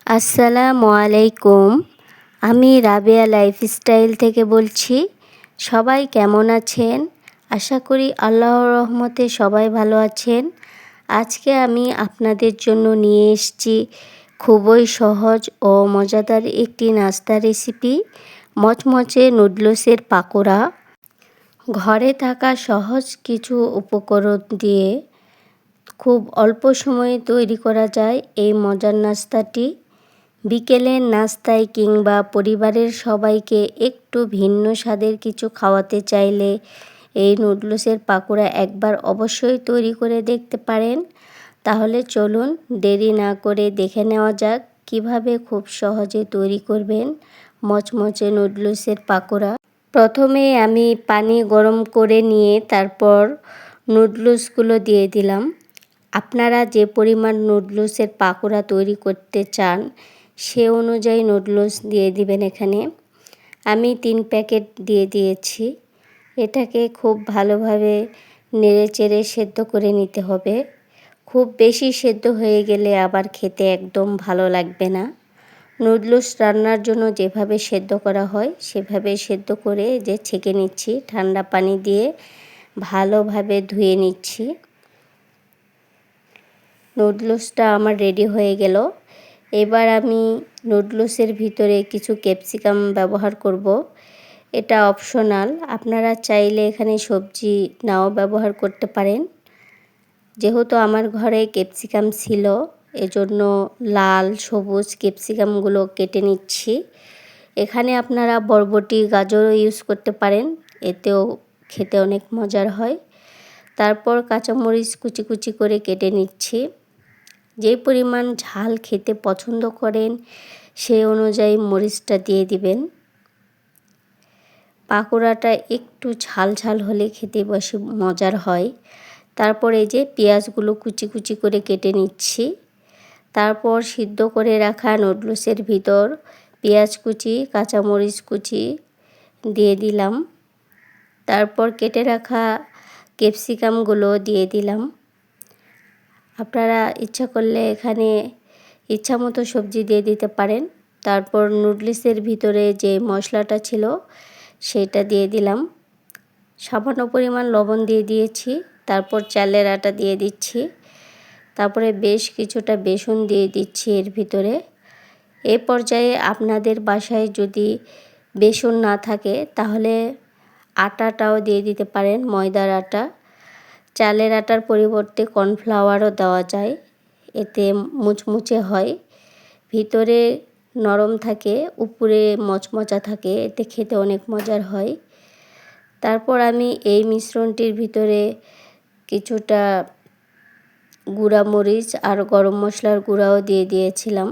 আসসালামু আলাইকুম। আমি রাবেয়া লাইফস্টাইল থেকে বলছি। সবাই কেমন আছেন? আশা করি আল্লাহর রহমতে সবাই ভালো আছেন। আজকে আমি আপনাদের জন্য নিয়ে এসেছি খুবই সহজ ও মজাদার একটি নাস্তা রেসিপি, মচমচে নুডলসের পাকোড়া। ঘরে থাকা সহজ কিছু উপকরণ দিয়ে খুব অল্প সময়ে তৈরি করা যায় এই মজার নাস্তাটি। বিকেলের নাস্তায় কিংবা পরিবারের সবাইকে একটু ভিন্ন স্বাদের কিছু খাওয়াতে চাইলে এই নুডলসের পাকোড়া একবার অবশ্যই তৈরি করে দেখতে পারেন। তাহলে চলুন দেরি না করে দেখে নেওয়া যাক কিভাবে খুব সহজে তৈরি করবেন মচমচে নুডলসের পাকোড়া। প্রথমে আমি পানি গরম করে নিয়ে তারপর নুডলসগুলো দিয়ে দিলাম। আপনারা যে পরিমাণ নুডলসের পাকোড়া তৈরি করতে চান সে অনুযায়ী নুডলস দিয়ে দিবেন। এখানে আমি 3 প্যাকেট দিয়ে দিয়েছি। এটাকে খুব ভালোভাবে নেড়েচেড়ে সেদ্ধ করে নিতে হবে। খুব বেশি সেদ্ধ হয়ে গেলে আবার খেতে একদম ভালো লাগবে না। নুডলস রান্নার জন্য যেভাবে সেদ্ধ করা হয় সেভাবে সেদ্ধ করে যে ছেঁকে নিচ্ছি, ঠান্ডা পানি দিয়ে ভালোভাবে ধুয়ে নিচ্ছি। নুডলসটা আমার রেডি হয়ে গেল। এবার আমি নুডলসের ভিতরে কিছু ক্যাপসিকাম ব্যবহার করব। এটা অপশনাল, আপনারা চাইলে এখানে সবজি নাও ব্যবহার করতে পারেন। যেহেতু আমার ঘরে ক্যাপসিকাম ছিল এজন্য লাল সবুজ ক্যাপসিকামগুলো কেটে নিচ্ছি। এখানে আপনারা বরবটি গাজরও ইউজ করতে পারেন, এতেও খেতে অনেক মজার হয়। তারপর কাঁচামরিচ কুচি কুচি করে কেটে নিচ্ছি। যে পরিমাণ ঝাল খেতে পছন্দ করেন সেই অনুযায়ী মরিচটা দিয়ে দিবেন। পাকোড়াটা একটু ঝাল ঝাল হলে খেতে বেশি মজার হয়। তারপর এই যে পেঁয়াজগুলো কুচি কুচি করে কেটে নিচ্ছি। তারপর সিদ্ধ করে রাখা নুডলসের ভিতর পেঁয়াজ কুচি কাঁচামরিচ কুচি দিয়ে দিলাম। তারপর কেটে রাখা ক্যাপসিকামগুলো দিয়ে দিলাম। আপনারা ইচ্ছা করলে এখানে ইচ্ছা মতো সবজি দিয়ে দিতে পারেন। তারপর নুডলসের ভিতরে যে মশলাটা ছিল সেটা দিয়ে দিলাম। সামান্য পরিমাণ লবণ দিয়ে দিয়েছি। তারপর চালের আটা দিয়ে দিচ্ছি। তারপরে বেশ কিছুটা বেসন দিয়ে দিচ্ছি এর ভিতরে। এ পর্যায়ে আপনাদের বাসায় যদি বেসন না থাকে তাহলে আটাটাও দিয়ে দিতে পারেন, ময়দার আটা। চালের আটার পরিবর্তে কর্নফ্লাওয়ারও দেওয়া যায়, এতে মুচমুচে হয়, ভিতরে নরম থাকে, উপরে মচমচা থাকে, এতে খেতে অনেক মজার হয়। তারপর আমি এই মিশ্রণটির ভিতরে কিছুটা গুঁড়া মরিচ আর গরম মশলার গুঁড়াও দিয়ে দিয়েছিলাম,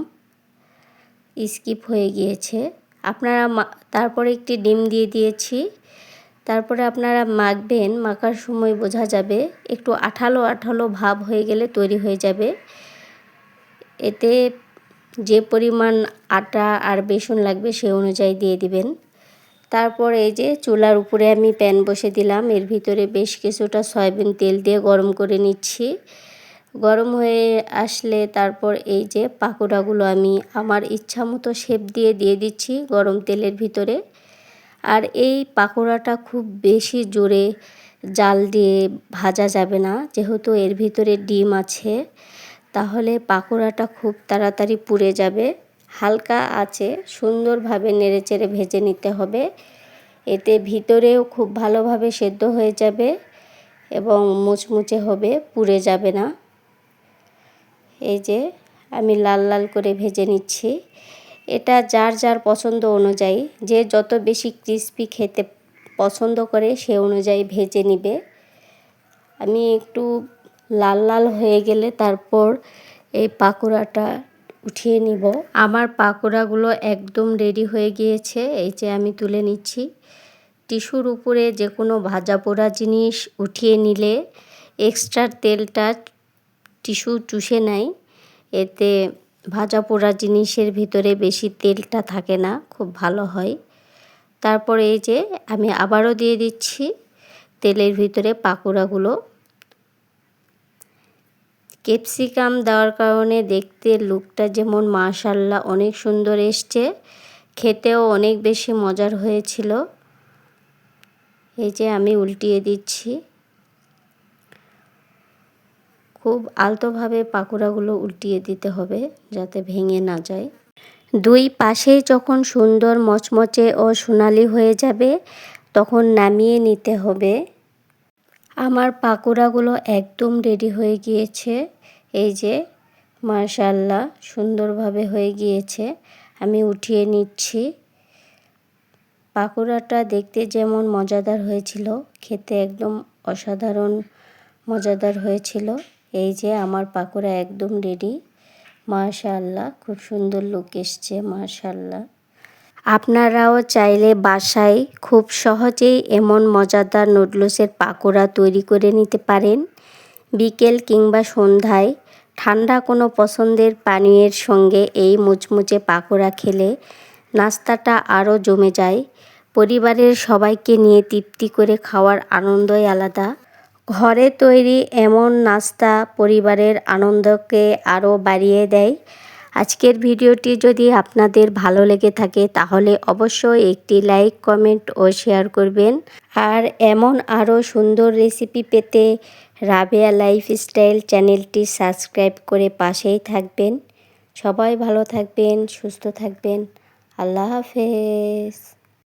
স্কিপ হয়ে গিয়েছে। আপনারা তারপরে একটি ডিম দিয়ে দিয়েছি। তারপরে আপনারা মাখবেন, মাখার সময় বোঝা যাবে একটু আঠালো আঠালো ভাব হয়ে গেলে তৈরি হয়ে যাবে। এতে যে পরিমাণ আটা আর বেসন লাগবে সে অনুযায়ী দিয়ে দিবেন। তারপর এই যে চুলার উপরে আমি প্যান বসে দিলাম, এর ভিতরে বেশ কিছুটা সয়াবিন তেল দিয়ে গরম করে নিচ্ছি। গরম হয়ে আসলে তারপর এই যে পাকোড়াগুলো আমি আমার ইচ্ছা মতো শেপ দিয়ে দিচ্ছি গরম তেলের ভিতরে। আর এই পাকোড়াটা খুব বেশি জোরে জাল দিয়ে ভাজা যাবে না, যেহেতু এর ভিতরে ডিম আছে, তাহলে পাকোড়াটা খুব তাড়াতাড়ি পুড়ে যাবে। হালকা আঁচে সুন্দরভাবে নেড়েচেড়ে ভেজে নিতে হবে, এতে ভিতরেও খুব ভালোভাবে সেদ্ধ হয়ে যাবে এবং মুচমুচে হবে, পুড়ে যাবে না। এই যে আমি লাল লাল করে ভেজে নিচ্ছি। এটা যার যার পছন্দ অনুযায়ী, যে যত বেশি ক্রিস্পি খেতে পছন্দ করে সে অনুযায়ী ভেজে নিবে। আমি একটু লাল লাল হয়ে গেলে তারপর এই পাকোড়াটা উঠিয়ে নিব। আমার পাকোড়াগুলো একদম রেডি হয়ে গিয়েছে, এই যে আমি তুলে নিচ্ছি। টিস্যুর উপরে যে কোনো ভাজা পোড়া জিনিস উঠিয়ে নিলে এক্সট্রা তেলটা টিস্যু চুষে নেয়, এতে ভাজা পোড়া জিনিসের ভিতরে বেশি তেলটা থাকে না, খুব ভালো হয়। তারপরে এই যে আমি আবারও দিয়ে দিচ্ছি তেলের ভিতরে পাকোড়াগুলো। ক্যাপসিকাম দেওয়ার কারণে দেখতে লুকটা যেমন মাশাআল্লাহ অনেক সুন্দর এসছে, খেতেও অনেক বেশি মজার হয়েছিল। এই যে আমি উল্টিয়ে দিচ্ছি। খুব আলতোভাবে পাকোড়াগুলো উল্টিয়ে দিতে হবে যাতে ভেঙে না যায়। দুই পাশেই যখন সুন্দর মচমচে ও সোনালি হয়ে যাবে তখন নামিয়ে নিতে হবে। আমার পাকোড়াগুলো একদম রেডি হয়ে গিয়েছে। এই যে মাশাআল্লাহ সুন্দরভাবে হয়ে গিয়েছে। আমি উঠিয়ে নিচ্ছি। পাকোড়াটা দেখতে যেমন মজাদার হয়েছিল, খেতে একদম অসাধারণ মজাদার হয়েছিল। এই যে আমার পাকোড়া একদম রেডি। মাশাআল্লাহ খুব সুন্দর লুক এসছে মাশাআল্লাহ। আপনারাও চাইলে বাসায় খুব সহজেই এমন মজাদার নুডলসের পাকোড়া তৈরি করে নিতে পারেন। বিকেল কিংবা সন্ধ্যায় ঠান্ডা কোনো পছন্দের পানীয়ের সঙ্গে এই মুচমুচে পাকোড়া খেলে নাস্তাটা আরও জমে যায়। পরিবারের সবাইকে নিয়ে তৃপ্তি করে খাওয়ার আনন্দই আলাদা। ঘরে তৈরি এমন নাস্তা পরিবারের আনন্দকে আরও বাড়িয়ে দেয়। আজকের ভিডিওটি যদি আপনাদের ভালো লেগে থাকে তাহলে অবশ্যই একটি লাইক, কমেন্ট ও শেয়ার করবেন। আর এমন আরও সুন্দর রেসিপি পেতে রাবেয়া লাইফস্টাইল চ্যানেলটি সাবস্ক্রাইব করে পাশেই থাকবেন। সবাই ভালো থাকবেন, সুস্থ থাকবেন। আল্লাহ হাফেজ।